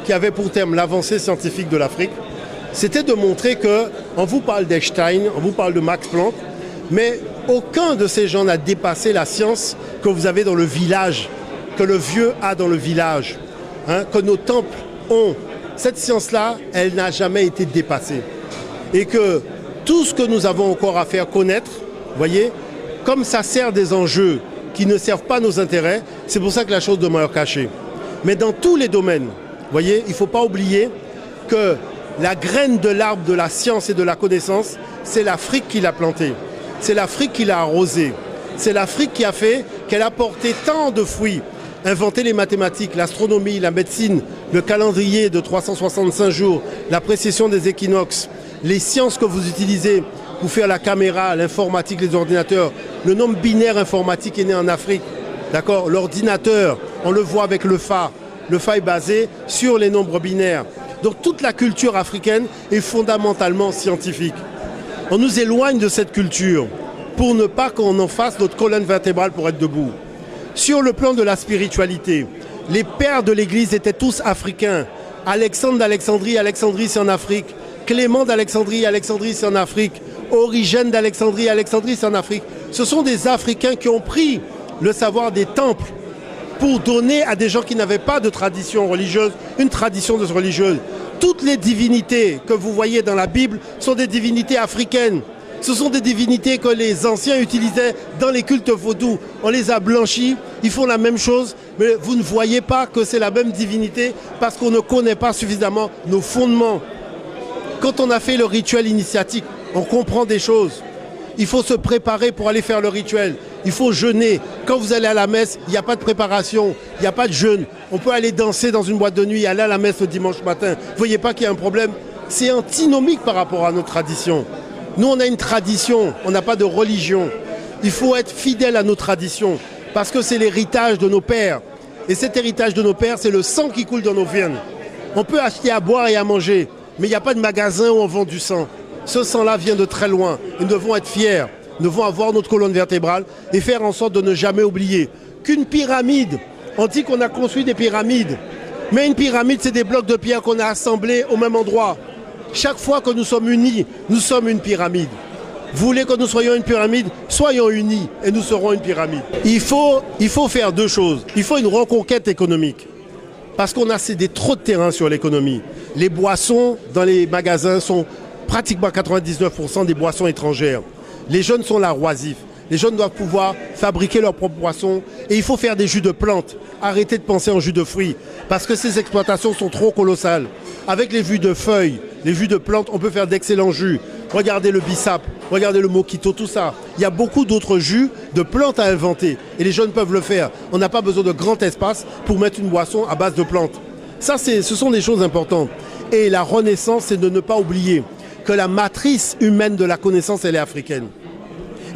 qui avait pour terme l'avancée scientifique de l'Afrique, c'était de montrer que, on vous parle d'Einstein, on vous parle de Max Planck, mais aucun de ces gens n'a dépassé la science que vous avez dans le village, que le vieux a dans le village, hein, que nos temples ont. Cette science-là, elle n'a jamais été dépassée. Et que tout ce que nous avons encore à faire connaître, voyez, comme ça sert des enjeux qui ne servent pas nos intérêts, c'est pour ça que la chose demeure cachée. Mais dans tous les domaines, voyez, il ne faut pas oublier que la graine de l'arbre de la science et de la connaissance, c'est l'Afrique qui l'a plantée. C'est l'Afrique qui l'a arrosée. C'est l'Afrique qui a fait qu'elle a porté tant de fruits. Inventer les mathématiques, l'astronomie, la médecine, le calendrier de 365 jours, la précision des équinoxes, les sciences que vous utilisez pour faire la caméra, l'informatique, les ordinateurs. Le nombre binaire informatique est né en Afrique. D'accord ? L'ordinateur, on le voit avec le Fa. Le Fa est basé sur les nombres binaires. Donc toute la culture africaine est fondamentalement scientifique. On nous éloigne de cette culture pour ne pas qu'on en fasse notre colonne vertébrale pour être debout. Sur le plan de la spiritualité, les pères de l'Église étaient tous africains. Alexandre d'Alexandrie, Alexandrie c'est en Afrique. Clément d'Alexandrie, Alexandrie c'est en Afrique. Origène d'Alexandrie, Alexandrie c'est en Afrique. Ce sont des Africains qui ont pris le savoir des temples pour donner à des gens qui n'avaient pas de tradition religieuse, une tradition religieuse. Toutes les divinités que vous voyez dans la Bible sont des divinités africaines. Ce sont des divinités que les anciens utilisaient dans les cultes vaudous. On les a blanchis, ils font la même chose, mais vous ne voyez pas que c'est la même divinité parce qu'on ne connaît pas suffisamment nos fondements. Quand on a fait le rituel initiatique, on comprend des choses. Il faut se préparer pour aller faire le rituel. Il faut jeûner. Quand vous allez à la messe, il n'y a pas de préparation, il n'y a pas de jeûne. On peut aller danser dans une boîte de nuit et aller à la messe le dimanche matin. Vous ne voyez pas qu'il y a un problème? C'est antinomique par rapport à notre tradition. Nous, on a une tradition, on n'a pas de religion. Il faut être fidèle à nos traditions parce que c'est l'héritage de nos pères. Et cet héritage de nos pères, c'est le sang qui coule dans nos veines. On peut acheter à boire et à manger, mais il n'y a pas de magasin où on vend du sang. Ce sang-là vient de très loin. Nous devons être fiers. Nous devons avoir notre colonne vertébrale et faire en sorte de ne jamais oublier qu'une pyramide, on dit qu'on a construit des pyramides, mais une pyramide, c'est des blocs de pierre qu'on a assemblés au même endroit. Chaque fois que nous sommes unis, nous sommes une pyramide. Vous voulez que nous soyons une pyramide? Soyons unis et nous serons une pyramide. Il faut faire deux choses. Il faut une reconquête économique. Parce qu'on a cédé trop de terrain sur l'économie. Les boissons dans les magasins sont pratiquement 99% des boissons étrangères. Les jeunes sont là oisifs. Les jeunes doivent pouvoir fabriquer leurs propres boissons. Et il faut faire des jus de plantes. Arrêtez de penser en jus de fruits. Parce que ces exploitations sont trop colossales. Avec les jus de feuilles, les jus de plantes, on peut faire d'excellents jus. Regardez le bissap, regardez le mojito, tout ça. Il y a beaucoup d'autres jus de plantes à inventer. Et les jeunes peuvent le faire. On n'a pas besoin de grand espace pour mettre une boisson à base de plantes. Ça, ce sont des choses importantes. Et la renaissance, c'est de ne pas oublier que la matrice humaine de la connaissance, elle est africaine.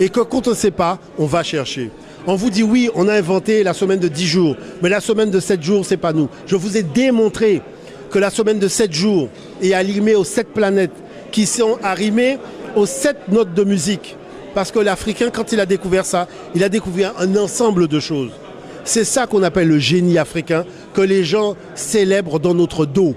Et que quand on ne sait pas, on va chercher. On vous dit oui, on a inventé la semaine de 10 jours, mais la semaine de 7 jours, c'est pas nous. Je vous ai démontré que la semaine de 7 jours est arrimée aux 7 planètes qui sont arrimées aux 7 notes de musique. Parce que l'Africain, quand il a découvert ça, il a découvert un ensemble de choses. C'est ça qu'on appelle le génie africain, que les gens célèbrent dans notre dos.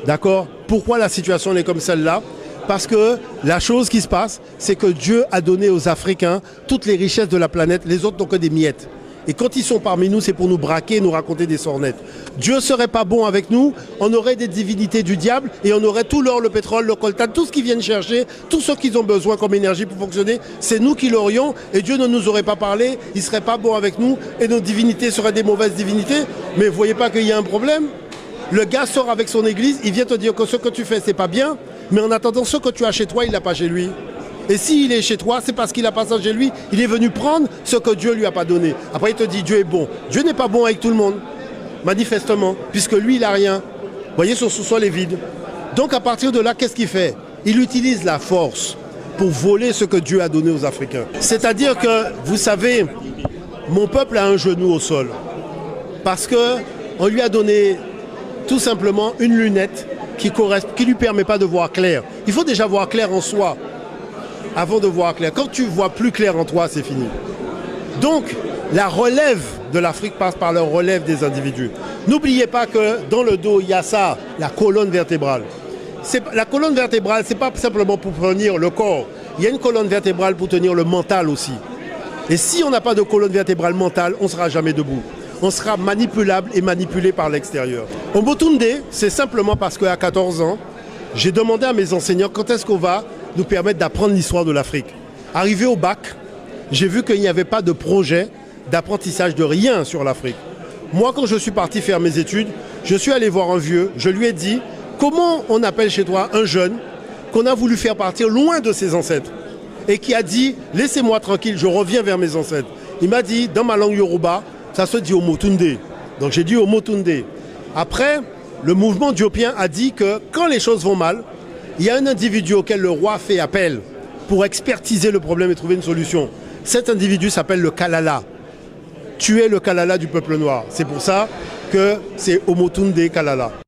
D'accord? Pourquoi la situation est comme celle-là? Parce que la chose qui se passe, c'est que Dieu a donné aux Africains toutes les richesses de la planète, les autres n'ont que des miettes. Et quand ils sont parmi nous, c'est pour nous braquer, nous raconter des sornettes. Dieu serait pas bon avec nous, on aurait des divinités du diable et on aurait tout l'or, le pétrole, le coltan, tout ce qu'ils viennent chercher, tout ce qu'ils ont besoin comme énergie pour fonctionner, c'est nous qui l'aurions et Dieu ne nous aurait pas parlé, il serait pas bon avec nous et nos divinités seraient des mauvaises divinités. Mais vous voyez pas qu'il y a un problème? Le gars sort avec son église, il vient te dire que ce que tu fais, c'est pas bien, mais en attendant, ce que tu as chez toi, il l'a pas chez lui. Et s'il est chez toi, c'est parce qu'il a pas ça chez lui, il est venu prendre ce que Dieu lui a pas donné. Après, il te dit, Dieu est bon. Dieu n'est pas bon avec tout le monde, manifestement, puisque lui, il a rien. Vous voyez, son sous-sol est vide. Donc, à partir de là, qu'est-ce qu'il fait? Il utilise la force pour voler ce que Dieu a donné aux Africains. C'est-à-dire que, vous savez, mon peuple a un genou au sol. Parce qu'on lui a donné tout simplement une lunette qui ne lui permet pas de voir clair. Il faut déjà voir clair en soi avant de voir clair. Quand tu vois plus clair en toi, c'est fini. Donc, la relève de l'Afrique passe par le relève des individus. N'oubliez pas que dans le dos, il y a ça, la colonne vertébrale. La colonne vertébrale, ce n'est pas simplement pour tenir le corps. Il y a une colonne vertébrale pour tenir le mental aussi. Et si on n'a pas de colonne vertébrale mentale, on ne sera jamais debout. On sera manipulable et manipulé par l'extérieur. Omotunde, c'est simplement parce qu'à 14 ans, j'ai demandé à mes enseignants quand est-ce qu'on va nous permettre d'apprendre l'histoire de l'Afrique. Arrivé au bac, j'ai vu qu'il n'y avait pas de projet d'apprentissage de rien sur l'Afrique. Moi, quand je suis parti faire mes études, je suis allé voir un vieux, je lui ai dit comment on appelle chez toi un jeune qu'on a voulu faire partir loin de ses ancêtres et qui a dit laissez-moi tranquille, je reviens vers mes ancêtres. Il m'a dit dans ma langue Yoruba, ça se dit Omotunde. Donc j'ai dit Omotunde. Après, le mouvement diopien a dit que quand les choses vont mal, il y a un individu auquel le roi fait appel pour expertiser le problème et trouver une solution. Cet individu s'appelle le Kalala. Tu es le Kalala du peuple noir. C'est pour ça que c'est Omotunde Kalala.